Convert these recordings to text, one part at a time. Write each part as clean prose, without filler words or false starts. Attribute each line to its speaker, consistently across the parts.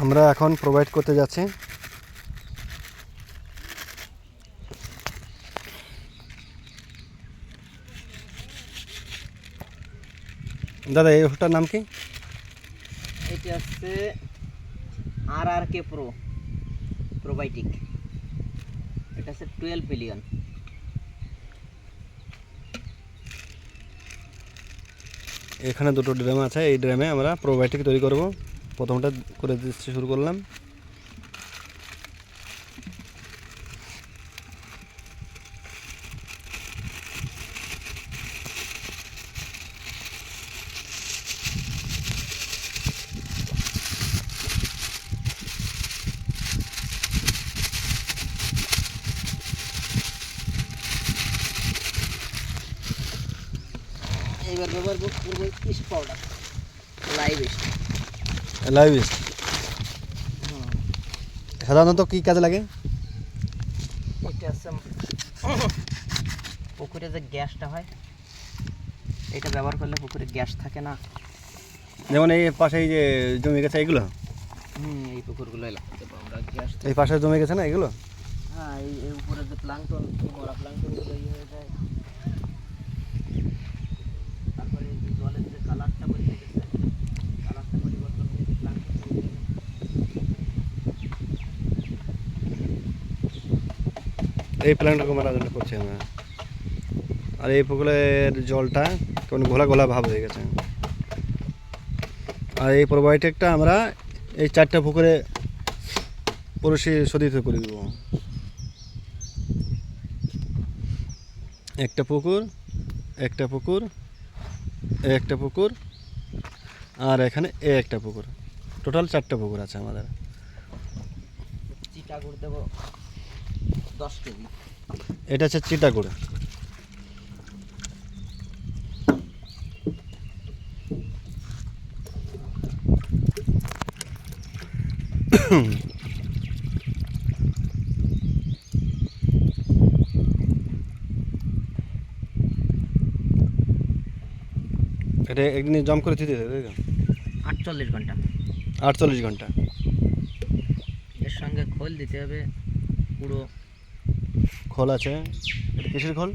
Speaker 1: আমরা এখন প্রোভাইড করতে যাচ্ছি। দাদা এই ওষুধটার নাম কি?
Speaker 2: এটা হচ্ছে RRK Pro প্রোবায়োটিক। এটা হচ্ছে 12 বিলিয়ন।
Speaker 1: এখানে দুটো ড্রাম আছে, এই ড্রামে আমরা প্রোবায়োটিক তৈরি করব। প্রথমটা করে দিচ্ছি, শুরু করলাম।
Speaker 2: এবার ব্যবহার করবো east powder, live east.
Speaker 1: Live east সাধারণত কী কাজে লাগে?
Speaker 2: এটা হচ্ছে পুকুরে যে গ্যাসটা হয়, এটা ব্যবহার করলে পুকুরে গ্যাস থাকে না।
Speaker 1: যেমন এই পাশে এই যে জমি গেছে এগুলো,
Speaker 2: এই পুকুরগুলো লাগতে পারবো আমরা গ্যাস।
Speaker 1: এই পাশে জমি গেছে না এগুলো,
Speaker 2: হ্যাঁ, এই উপরে যে প্লাঙ্কটন, মরা প্লাঙ্কটনগুলো ইয়ে হয়ে যায়। তারপরে এই জলের যে কালারটা বদলে গেছে, কালারটা পরিবর্তন হয়ে যে প্লাঙ্কটন তৈরি হবে।
Speaker 1: এই প্ল্যান্টটাকে মারার জন্য করছি আমরা। আর এই পুকুরের জলটা কোন ঘোলা ঘোলা ভাব হয়ে গেছে। আর এই প্রোবায়োটিকটা আমরা এই 4টা পুকুরে শোধিত করে দেবো। একটা পুকুর, একটা পুকুর, একটা পুকুর, আর এখানে একটা পুকুর, টোটাল 4টা পুকুর আছে আমাদের।
Speaker 2: চিটাগুড় দেবো 10 কেজি।
Speaker 1: এটা হচ্ছে চিটাগুড়। এটা একদিন জম করে দিতে হবে,
Speaker 2: 48 ঘন্টা।
Speaker 1: 48 ঘন্টা।
Speaker 2: এর সঙ্গে খোল দিতে হবে, পুরো
Speaker 1: খোল আছে। এটা কিসের খোল?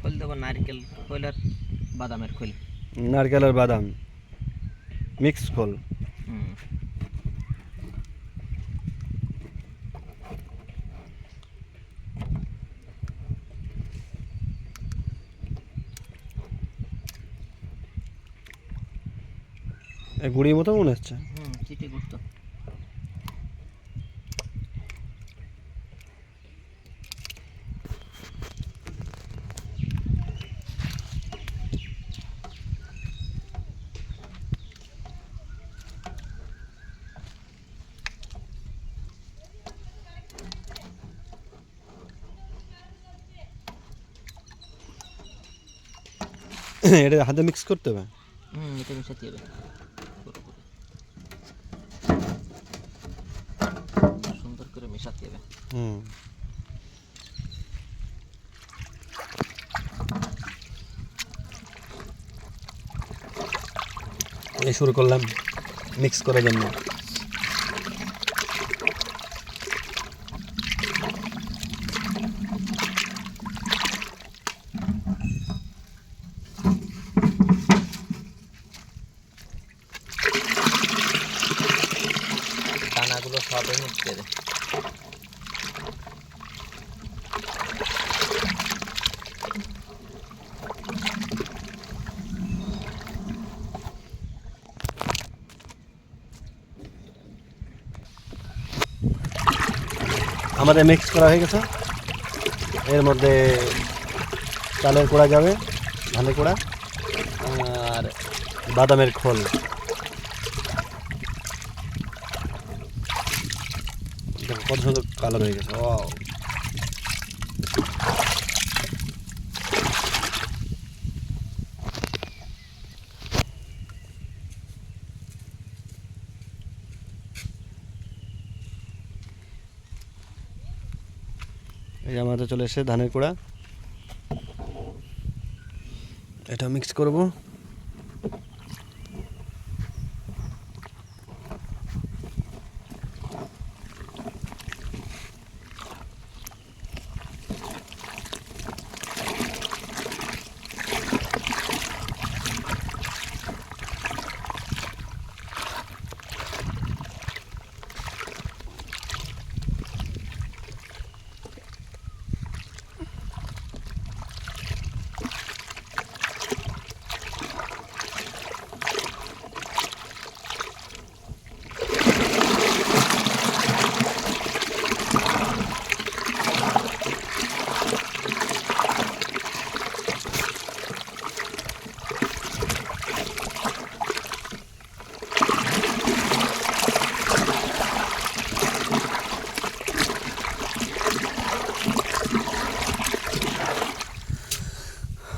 Speaker 2: খোল দেবো নারকেল খোল আর বাদামের খোল।
Speaker 1: নারকেল আর বাদাম মিক্স খোল। গুঁড়ির মতো মনে হচ্ছে।
Speaker 2: চিটি গুড় তো।
Speaker 1: এটা হাতে মিক্স করতে হবে।
Speaker 2: এটা মিশাতে হবে পুরোপুরি, সুন্দর করে মিশাতে হবে।
Speaker 1: এই শুরু করলাম মিক্স করার জন্য।
Speaker 2: দানাগুলো সবই মিশতে হবে।
Speaker 1: আমাদের মিক্স করা হয়ে গেছে। এর মধ্যে চালের কোড়া যাবে, ধানের কোড়া আর বাদামের খোল। দেখো কত সুন্দর কালার হয়ে গেছে। ওয়াও, এই আমাদের চলে এসে ধানের কোড়া। এটা মিক্স করব।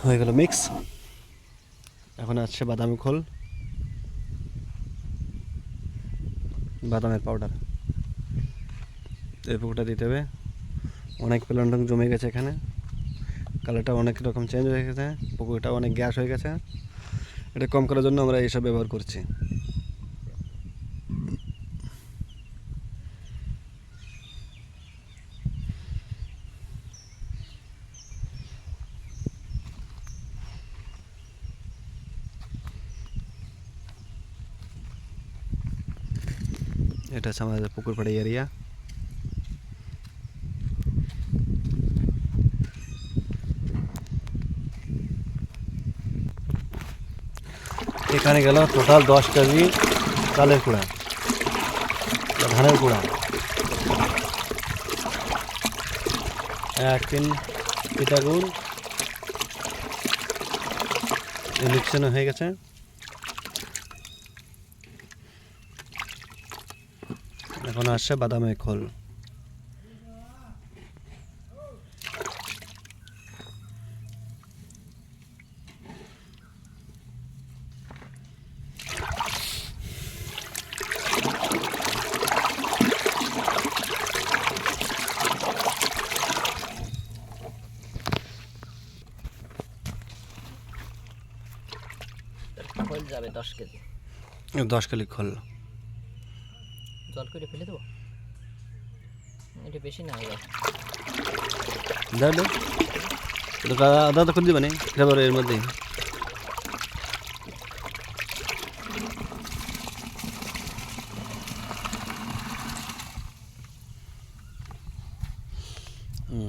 Speaker 1: হয়ে গেল মিক্স। এখন আসছে বাদামি খোল, বাদামের পাউডার। এই পুকুরটা দিতে হবে। অনেক প্লান্টন জমে গেছে এখানে, কালারটা অনেক রকম চেঞ্জ হয়ে গেছে, পুকুরটা অনেক গ্যাস হয়ে গেছে। এটা কম করার জন্য আমরা এইসব ব্যবহার করছি। এটা হচ্ছে আমাদের পুকুর পাড়ি এরিয়া। এখানে গেল টোটাল 10 কেজি চালের কুড়া, ধানের কুড়া, 1 টিন পিঠাগুড় মিক্সানো হয়ে গেছে। এখন আসছে বাদামের খোল।
Speaker 2: খোল যাবে 10 কেজি।
Speaker 1: 10 কেজি খোল।
Speaker 2: জল করে ফেলে দেবো, এটা বেশি না হয়ে যায়।
Speaker 1: আদা তো করে দিবে না ফ্লেভার এর মধ্যে।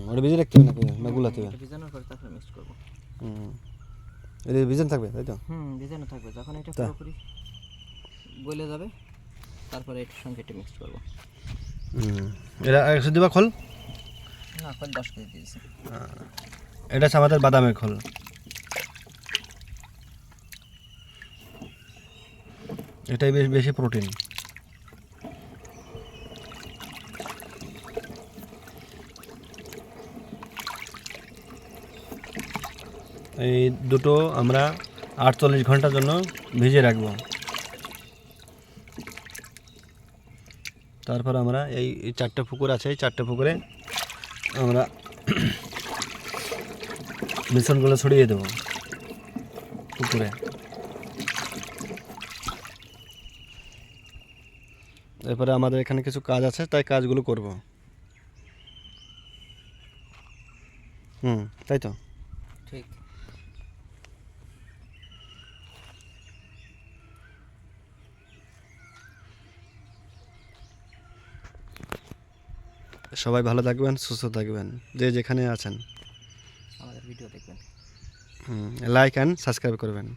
Speaker 1: ওটা ভিজে রাখতে হবে নাকি না গুলাতে হবে?
Speaker 2: ভিজানোর পর তারপরে মিক্স করবো।
Speaker 1: এটা ভিজান থাকবে তাই তো?
Speaker 2: ভিজানো থাকবে, যখন এটা
Speaker 1: তা।
Speaker 2: পুরোপুরি গলে যাবে তারপরে এটার সঙ্গে এটা মিক্স করবো।
Speaker 1: এটা 100 দিবা খোল।
Speaker 2: না, খোল 10 কেজি দিয়েছি।
Speaker 1: এটা হচ্ছে আমাদের বাদামের খোল। এটাই বেশি প্রোটিন। এই দুটো আমরা 48 ঘন্টার জন্য ভিজিয়ে রাখবো। তারপর আমরা এই 4টে পুকুর আছে, এই 4টে পুকুরে আমরা মিশ্রণগুলো ছড়িয়ে দেবো পুকুরে। এরপরে আমাদের এখানে কিছু কাজ আছে, তাই কাজগুলো করব। তাই তো
Speaker 2: ঠিক।
Speaker 1: সবাই ভালো থাকবেন, সুস্থ থাকবেন, যে যেখানে আছেন।
Speaker 2: আমাদের ভিডিও দেখবেন,
Speaker 1: লাইক অ্যান্ড সাবস্ক্রাইব করবেন।